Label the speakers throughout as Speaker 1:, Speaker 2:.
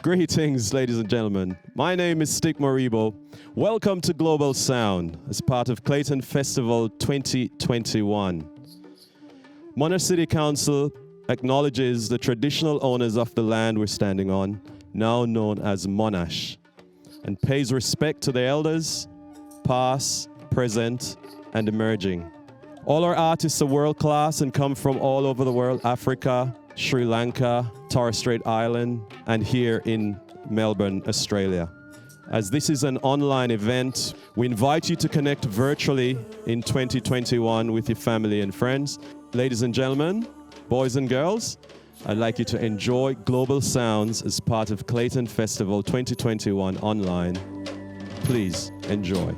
Speaker 1: Greetings, ladies and gentlemen. My name is Stick Moribo. Welcome to Global Sound as part of Clayton Festival 2021. Monash City Council acknowledges the traditional owners of the land we're standing on, now known as Monash, and pays respect to the elders, past, present, and emerging. All our artists are world class and come from all over the world: Africa, Sri Lanka, Torres Strait Island, and here in Melbourne, Australia. As this is an online event, we invite you to connect virtually in 2021 with your family and friends. Ladies and gentlemen, boys and girls, I'd like you to enjoy Global Sounds as part of Clayton Festival 2021 online. Please enjoy.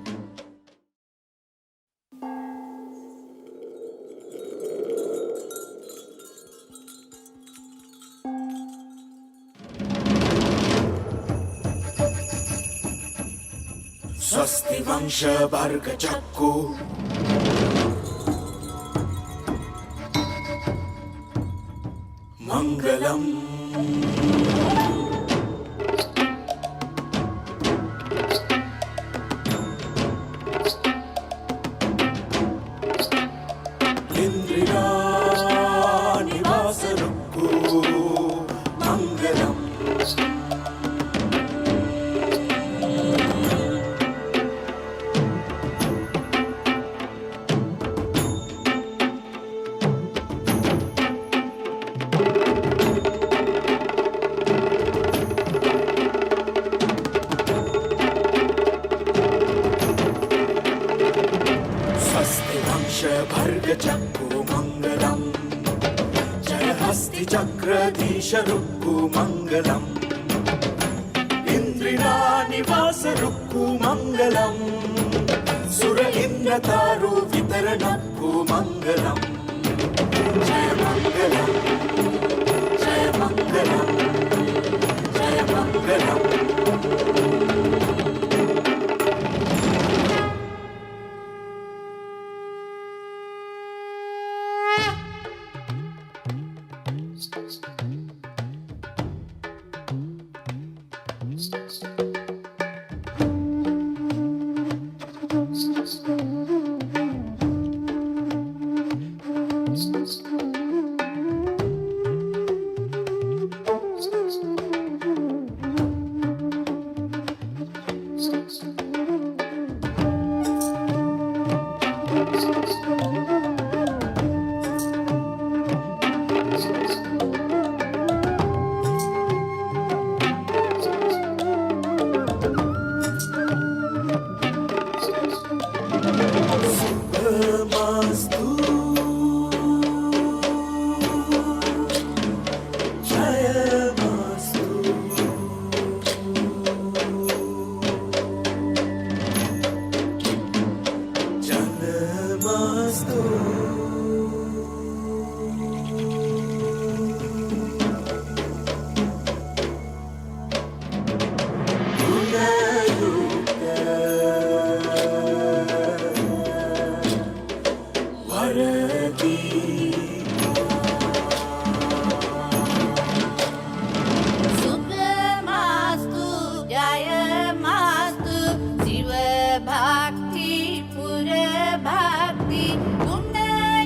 Speaker 2: स्वस्ति वंश वर्ग चक्कु मंगलम इंद्रिया निवास रुक्कु मंगलम चक्कु मंगलम जय हस्ति चक्रधीश रुक्कु मंगलम इंद्रिया निवास रुक्कु मंगलम सुर इंद्र तारु वितरणक्कु मंगलम जय मंगलम जय मंगलम जय मंगलम
Speaker 3: Bhakti, pura bhakti, guna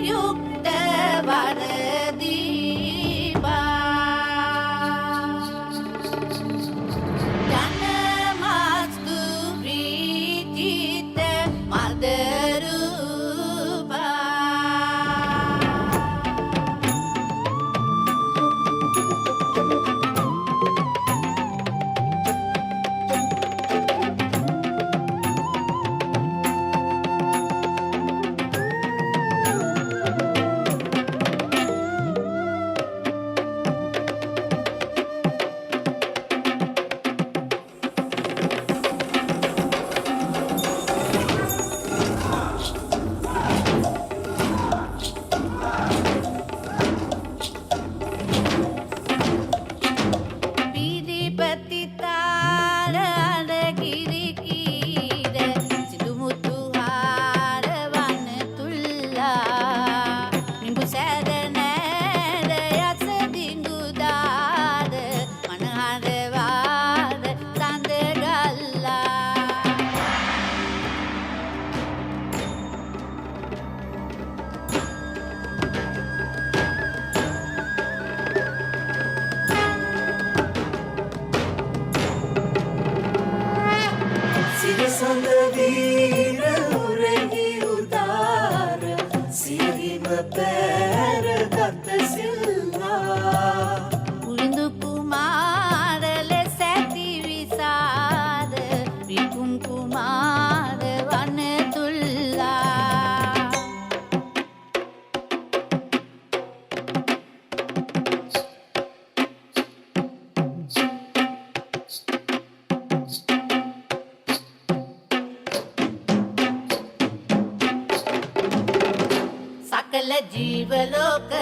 Speaker 3: සකල ජීවලෝක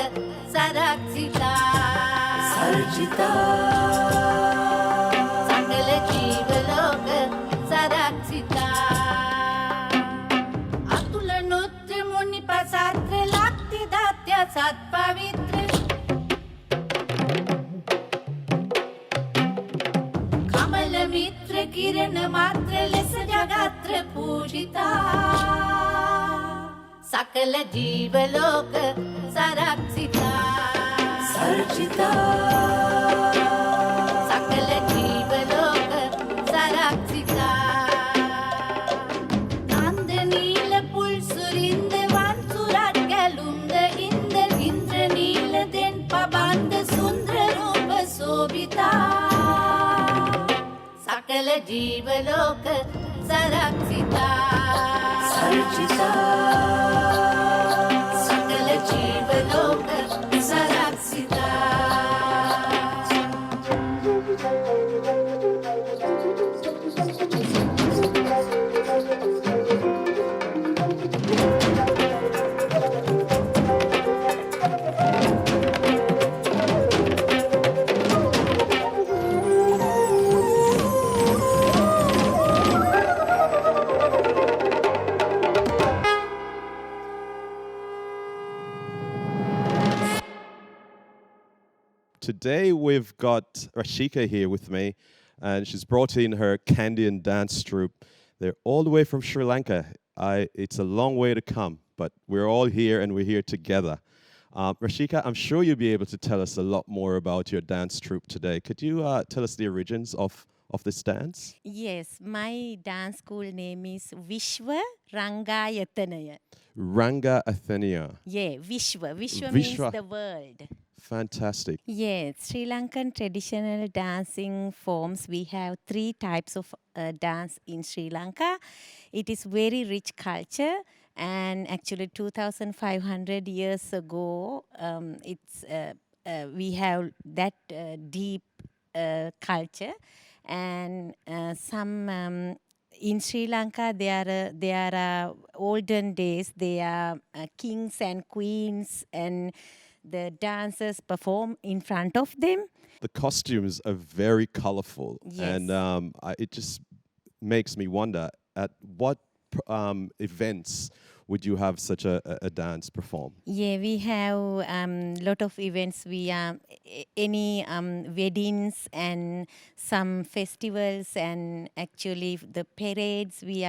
Speaker 3: සරක්ෂිතා
Speaker 2: සර්ජිතා
Speaker 3: සකල ජීවලෝක සරක්ෂිතා අතුල නොත්‍ර මුනි පසත්‍ර ලක්ති දත්‍ය සත් පවිත්‍ර කමල මිත්‍ර කිරණ මාත්‍ර ලෙස ජගත්‍ර පූජිතා සකල ජීවලෝක සරක්ෂිතා
Speaker 2: සර්ජිතා
Speaker 3: සකල ජීවලෝක සරක්ෂිතා නන්ද නීල පුල් සුරින්ද වන් සුරත් ගැලුම්ද ඉන්ද ඉන්ද්‍ර නීල දෙන් පබන්ද සුන්දර රූප සෝභිතා සකල ජීවලෝක සරක්ෂිතා
Speaker 2: සර්ජිතා
Speaker 3: සකල ජීවලෝක සරක්ෂිතා
Speaker 1: Today we've got Rashika here with me, and she's brought in her Kandyan dance troupe. They're all the way from Sri Lanka. It's a long way to come, but we're all here and we're here together. Rashika, I'm sure you'll be able to tell us a lot more about your dance troupe today. Could you tell us the origins of this dance?
Speaker 4: Yes, my dance school name is Vishver Rangayathanaya.
Speaker 1: Rangayathanaya.
Speaker 4: Yeah, Vishver. Vishver
Speaker 1: Vishwa.
Speaker 4: means the world.
Speaker 1: Fantastic.
Speaker 4: Yes, Sri Lankan traditional dancing forms. We have 3 types of dance in Sri Lanka. It is very rich culture, and actually 2,500 years ago, we have that deep culture, and some. In Sri Lanka, there are olden days. There are kings and queens, and the dancers perform in front of them.
Speaker 1: The costumes are very colorful,
Speaker 4: Yes.
Speaker 1: and it just makes me wonder at what events would you have such a dance perform?
Speaker 4: Yeah, we have lot of events. We any weddings and some festivals, and actually the parades. We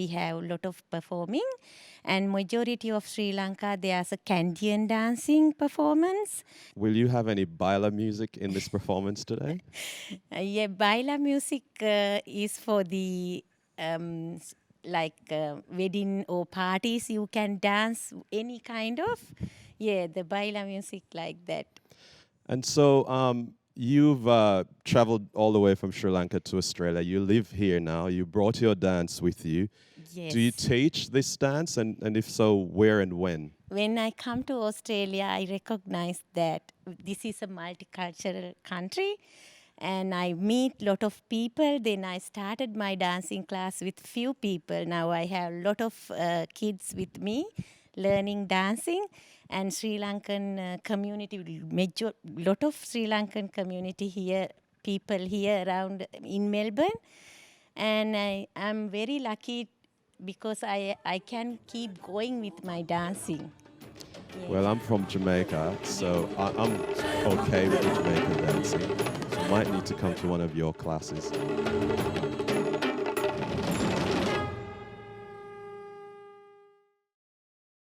Speaker 4: have lot of performing, and majority of Sri Lanka there's a Kandyan dancing performance.
Speaker 1: Will you have any baila music in this performance today?
Speaker 4: Yeah, baila music is for the wedding or parties. You can dance any kind of. Yeah, the baila music like that.
Speaker 1: And so you've traveled all the way from Sri Lanka to Australia. You live here now. You brought your dance with you.
Speaker 4: Yes.
Speaker 1: Do you teach this dance? And if so, where and when?
Speaker 4: When I come to Australia, I recognize that this is a multicultural country, and I meet lot of people. Then I started my dancing class with few people. Now I have lot of kids with me learning dancing, and Sri Lankan community, lot of Sri Lankan community here, people here around in Melbourne, and I'm very lucky because I can keep going with my dancing. Yeah.
Speaker 1: Well, I'm from Jamaica, so I'm okay with the Jamaican dancing. So might need to come to one of your classes.